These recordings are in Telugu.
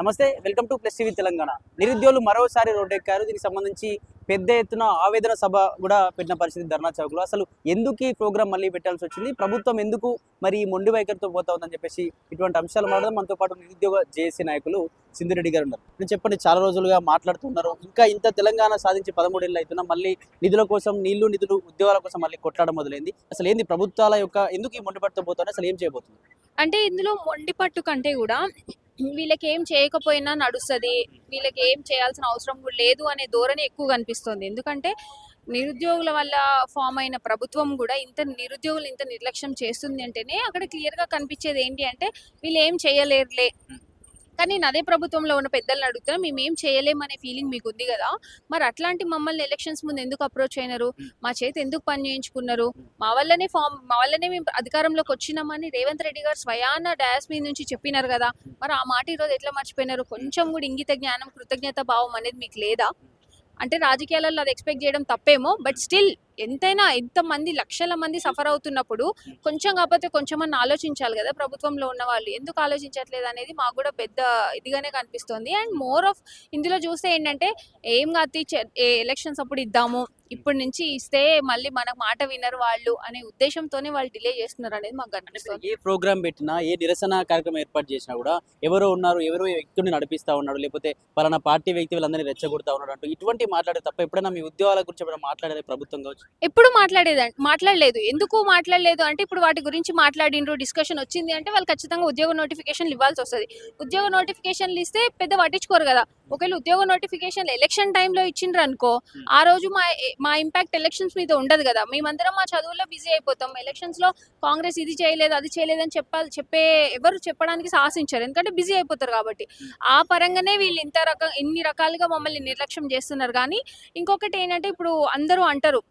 నమస్తే, welcome to plus TV Telangana. నిరుద్యోగులు మరోసారి రోడ్డెక్కారు. దీనికి సంబంధించి పెద్ద ఎత్తున ఆవేదన సభ కూడా పెట్టిన పరిస్థితి ధర్నా చౌక్లో. అసలు ఎందుకు ఈ ప్రోగ్రామ్ మళ్ళీ పెట్టాల్సి వచ్చింది, ప్రభుత్వం ఎందుకు మరి మొండి వైఖరితో పోతా ఉందని చెప్పేసి ఇటువంటి అంశాలు మాట్లాడడం మనతో పాటు నిరుద్యోగ జేఏసీ నాయకులు సింధురెడ్డి గారు ఉన్నారు. నేను చెప్పండి, చాలా రోజులుగా మాట్లాడుతున్నారు, ఇంకా ఇంత తెలంగాణ సాధించి 13 ఏళ్ళు అవుతున్నా మళ్ళీ నిధుల కోసం నిధులు ఉద్యోగాల కోసం మళ్ళీ కొట్లాడడం మొదలైంది. అసలు ఏంది ప్రభుత్వాల యొక్క ఎందుకు ఈ మొండి పట్టుతో పోతున్నారు, అసలు ఏం చేయబోతుంది? అంటే ఇందులో మొండి పట్టు కంటే కూడా వీళ్ళకి ఏం చేయకపోయినా నడుస్తుంది, వీళ్ళకి ఏం చేయాల్సిన అవసరం కూడా లేదు అనే ధోరణి ఎక్కువ కనిపిస్తుంది. ఎందుకంటే నిరుద్యోగుల వల్ల ఫామ్ అయిన ప్రభుత్వం కూడా నిరుద్యోగులు ఇంత నిర్లక్ష్యం చేస్తుంది అంటేనే అక్కడ క్లియర్గా కనిపించేది ఏంటి అంటే వీళ్ళు ఏం చేయలేరులే. కానీ నేను అదే ప్రభుత్వంలో ఉన్న పెద్దలను అడుగుతున్నా, మేము ఏం చేయలేమనే ఫీలింగ్ మీకు ఉంది కదా, మరి అట్లాంటి మమ్మల్ని ఎలక్షన్స్ ముందు ఎందుకు అప్రోచ్ అయినారు, మా చేతి ఎందుకు పని చేయించుకున్నారు, మా వల్లనే మేము అధికారంలోకి వచ్చినామని రేవంత్ రెడ్డి గారు స్వయాన డాస్ మీద నుంచి చెప్పినారు కదా, మరి ఆ మాట ఈరోజు ఎట్లా మర్చిపోయినారు? కొంచెం కూడా ఇంగిత జ్ఞానం, కృతజ్ఞత భావం అనేది మీకు లేదా? అంటే రాజకీయాలలో అది ఎక్స్పెక్ట్ చేయడం తప్పేమో, బట్ స్టిల్ ఎంతైనా ఎంతమంది లక్షల మంది సఫర్ అవుతున్నప్పుడు కొంచెం కాకపోతే కొంచెమన్నా ఆలోచించాలి కదా ప్రభుత్వంలో ఉన్న వాళ్ళు. ఎందుకు ఆలోచించట్లేదు అనేది మాకు కూడా పెద్ద ఇదిగానే కనిపిస్తుంది. అండ్ మోర్ ఆఫ్ ఇందులో చూస్తే ఏంటంటే ఏం కాదు ఎలక్షన్స్ అప్పుడు ఇద్దాము, ఇప్పటి నుంచి ఇస్తే మళ్ళీ మనకు మాట వినరు వాళ్ళు అనే ఉద్దేశంతోనే వాళ్ళు డిలే చేస్తున్నారు అనేది మాకు కనిపిస్తుంది. ఏ ప్రోగ్రామ్ పెట్టినా, ఏ నిరసన కార్యక్రమం ఏర్పాటు చేసినా కూడా ఎవరో వ్యక్తిని నడిపిస్తా ఉన్నాడు, లేకపోతే పలానా పార్టీ వ్యక్తి వీళ్ళందరినీ రెచ్చగొడతా ఉన్నాడు అంటూ ఇటువంటి మాట్లాడే తప్ప ఎప్పుడైనా మీ ఉద్యోగాల గురించి ఎప్పుడైనా మాట్లాడేది ప్రభుత్వం కావచ్చు? ఎప్పుడు మాట్లాడలేదు. ఎందుకు మాట్లాడలేదు అంటే ఇప్పుడు వాటి గురించి మాట్లాడిండ్రు, డిస్కషన్ వచ్చింది అంటే వాళ్ళు ఖచ్చితంగా ఉద్యోగ నోటిఫికేషన్లు ఇవ్వాల్సి వస్తుంది. ఉద్యోగ నోటిఫికేషన్లు ఇస్తే పెద్ద పట్టించుకోరు కదా. ఒకవేళ ఉద్యోగ నోటిఫికేషన్లు ఎలక్షన్ టైంలో ఇచ్చిండ్రు అనుకో, ఆ రోజు మా ఇంపాక్ట్ ఎలక్షన్స్ మీద ఉండదు కదా. మేమందరం మా చదువుల్లో బిజీ అయిపోతాం. ఎలక్షన్స్ లో కాంగ్రెస్ ఇది చేయలేదు అది చేయలేదు అని ఎవరు చెప్పడానికి సాహసించారు, ఎందుకంటే బిజీ అయిపోతారు కాబట్టి. ఆ పరంగానే వీళ్ళు ఇన్ని రకాలుగా మమ్మల్ని నిర్లక్ష్యం చేస్తున్నారు. కానీ ఇంకొకటి ఏంటంటే ఇప్పుడు అందరూ అంటారు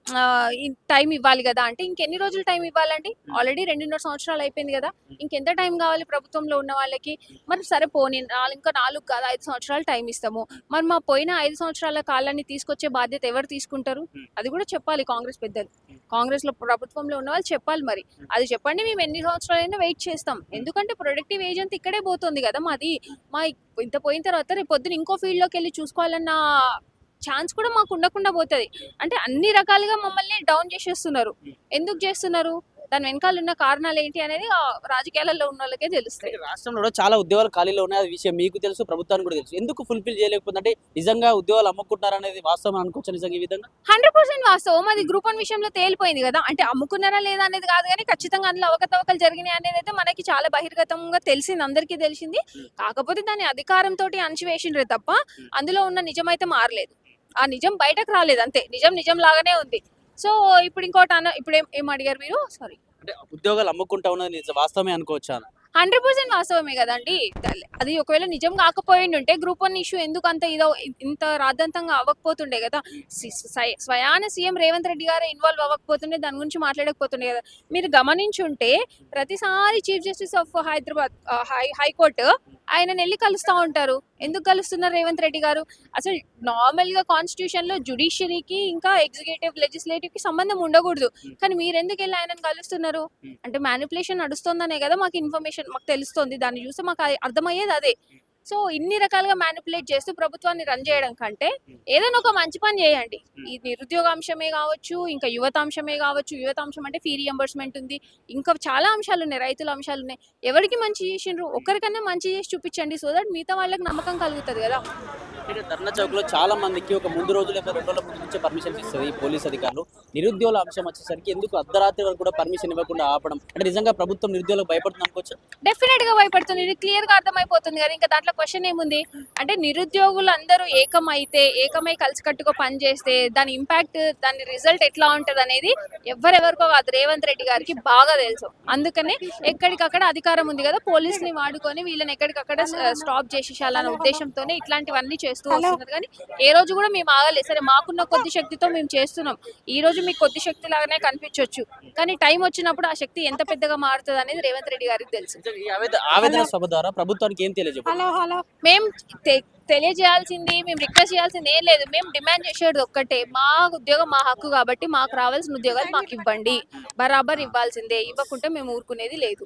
టైం ఇవ్వాలి కదా అంటే, ఇంకెన్ని రోజులు టైం ఇవ్వాలండి? ఆల్రెడీ 2.5 సంవత్సరాలు అయిపోయింది కదా, ఇంకెంత టైం కావాలి ప్రభుత్వంలో ఉన్న వాళ్ళకి? మరి సరే పోనీ ఇంకా 4 కాదు 5 సంవత్సరాలు టైం ఇస్తాము. మరి మా పోయిన 5 సంవత్సరాల కాలాన్ని తీసుకొచ్చే బాధ్యత ఎవరు తీసుకుంటారు? అది కూడా చెప్పాలి కాంగ్రెస్ పెద్దలు. కాంగ్రెస్ లో ప్రభుత్వంలో ఉన్న వాళ్ళు చెప్పాలి. మరి అది చెప్పండి, మేము ఎన్ని సంవత్సరాలైనా వెయిట్ చేస్తాం. ఎందుకంటే ప్రొడక్టివ్ ఏజ్ అంతా ఇక్కడే పోతుంది కదా మాది. ఇంత పోయిన తర్వాత రేపు పొద్దున ఇంకో ఫీల్డ్ లోకి వెళ్ళి చూసుకోవాలన్న ఛాన్స్ కూడా మాకు ఉండకుండా పోతుంది. అంటే అన్ని రకాలుగా మమ్మల్ని డౌన్ చేసేస్తున్నారు. ఎందుకు చేస్తున్నారు, దాని వెనకాల ఉన్న కారణాలు ఏంటి అనేది రాజకీయాలలో ఉన్న వాళ్ళకే తెలుస్తాయి. రాష్ట్రంలో కూడా చాలా ఉద్యోగాలు ఖాళీలో ఉన్నాయి, అది విషయం మీకు తెలుసు, ప్రభుత్వానికి కూడా తెలుసు. ఎందుకు ఫుల్ఫిల్ చేయలేకపోతుందంటే నిజంగా ఉద్యోగాలు అమ్ముకుంటున్నారు అనేది వాస్తవం అనుకోవచ్చు. నిజంగా ఈ విధంగా 100% వాస్తవం. అది గ్రూప్ 1 విషయంలో తేలిపోయింది కదా. అంటే అమ్ముకున్నారా లేదా అనేది కాదు, కానీ ఖచ్చితంగా అందులో అవకతవకలు జరిగినాయి అనేది అయితే మనకి చాలా బహిర్గతంగా తెలిసింది, అందరికీ తెలిసింది. కాకపోతే దాన్ని అధికారంతో అణచివేసిండ్రే తప్ప అందులో ఉన్న నిజమైతే మారలేదు. ఆ నిజం బయటకు రాలేదు, అంతే. నిజం లాగానే ఉంది. సో ఇప్పుడు ఇంకోటి ఇప్పుడు ఏం అడిగారు మీరు? సారీ, అంటే ఉద్యోగాలు అమ్ముకుంటా ఉన్నది వాస్తవమే అనుకోవచ్చా? 100% వాస్తవమే కదండి. అది ఒకవేళ నిజం కాకపోయిండుంటే గ్రూప్ 1 ఇష్యూ ఎందుకు ఇంత రాద్ధాంతంగా అవ్వకపోతుండే కదా. స్వయాన సీఎం రేవంత్ రెడ్డి గారే ఇన్వాల్వ్ అవ్వకపోతుండే, దాని గురించి మాట్లాడకపోతుండే కదా. మీరు గమనించుంటే ప్రతిసారి chief justice of Hyderabad high court ఆయన వెళ్ళి కలుస్తూ ఉంటారు. ఎందుకు కలుస్తున్నారు రేవంత్ రెడ్డి గారు? అసలు నార్మల్ గా కాన్స్టిట్యూషన్ లో జుడిషియరీకి ఇంకా ఎగ్జిక్యూటివ్ లెజిస్లేటివ్ కి సంబంధం ఉండకూడదు, కానీ మీరు ఎందుకు వెళ్ళి ఆయనను కలుస్తున్నారు? అంటే మ్యానిపులేషన్ నడుస్తుందనే కదా మాకు ఇన్ఫర్మేషన్ మాకు తెలుస్తుంది. దాన్ని చూస్తే మాకు అర్థమయ్యేది అదే. సో ఇన్ని రకాలుగా మ్యానిపులేట్ చేస్తూ ప్రభుత్వాన్ని రన్ చేయడం కంటే ఏదైనా ఒక మంచి పని చేయండి. ఈ నిరుద్యోగాంశమే కావచ్చు, ఇంకా యువతాంశమే కావచ్చు. యువతాంశం అంటే ఫీ రియంబర్స్మెంట్ ఉంది, ఇంకా చాలా అంశాలు ఉన్నాయి, రైతుల అంశాలు ఉన్నాయి. ఎవరికి మంచి చేసిండ్రు, ఒక్కరికన్నా మంచి చేసి చూపించండి, సో దట్ మిగతా వాళ్ళకి నమ్మకం కలుగుతుంది కదా. ధర్నా చౌక్ లో చాలా మందికి ఒక ముందు రోజు లేదా 2 రోజుల ముందు నుంచే పర్మిషన్ ఇస్తుంది పోలీస్ అధికారులు. నిరుద్యోగుల అంశం వచ్చేసరికి ఎందుకు అర్ధరాత్రి వరకు కూడా పర్మిషన్ ఇవ్వకుండా ఆపడం అంటే నిజంగా ప్రభుత్వం నిరుద్యోగులకు భయపడుతుంది అనుకోవచ్చు? డెఫినెట్ గా భయపడుతుంది, ఇది క్లియర్ గా అర్థమైపోతుంది కదా. ఇంకా దాంట్లో క్వశ్చన్ ఏముంది? అంటే నిరుద్యోగులు అందరూ ఏకమై కలిసికట్టుగా పనిచేస్తే దాని ఇంపాక్ట్, దాని రిజల్ట్ ఎట్లా ఉంటది అనేది ఎవరెవరికో కాదు, రేవంత్ రెడ్డి గారికి బాగా తెలుసు. అందుకనే ఎక్కడికక్కడ అధికారం ఉంది కదా, పోలీస్ ని వాడుకొని వీళ్ళని ఎక్కడికక్కడ స్టాప్ చేసేసాలన్న ఉద్దేశంతోనే ఇట్లాంటివన్నీ చేస్తూ వస్తున్నారు. కానీ ఏ రోజు కూడా మేము ఆగలేదు. సరే, మాకున్న కొద్ది శక్తితో మేము చేస్తున్నాం. ఈ రోజు మీకు కొద్ది శక్తి లాగానే కనిపించవచ్చు, కానీ టైం వచ్చినప్పుడు ఆ శక్తి ఎంత పెద్దగా మారుతుంది అనేది రేవంత్ రెడ్డి గారికి తెలుసు. ఆవేదన సభ ద్వారా ప్రభుత్వానికి ఏం తెలియజేయాలి? మేము తెలియజేయాల్సింది, మేము రిక్వెస్ట్ చేయాల్సింది ఏం లేదు. మేము డిమాండ్ చేసేది ఒక్కటే, మా ఉద్యోగం మా హక్కు కాబట్టి మాకు రావాల్సిన ఉద్యోగాలు మాకు ఇవ్వండి, బరాబర్ ఇవ్వాల్సిందే. ఇవ్వకుంటే మేము ఊరుకునేది లేదు.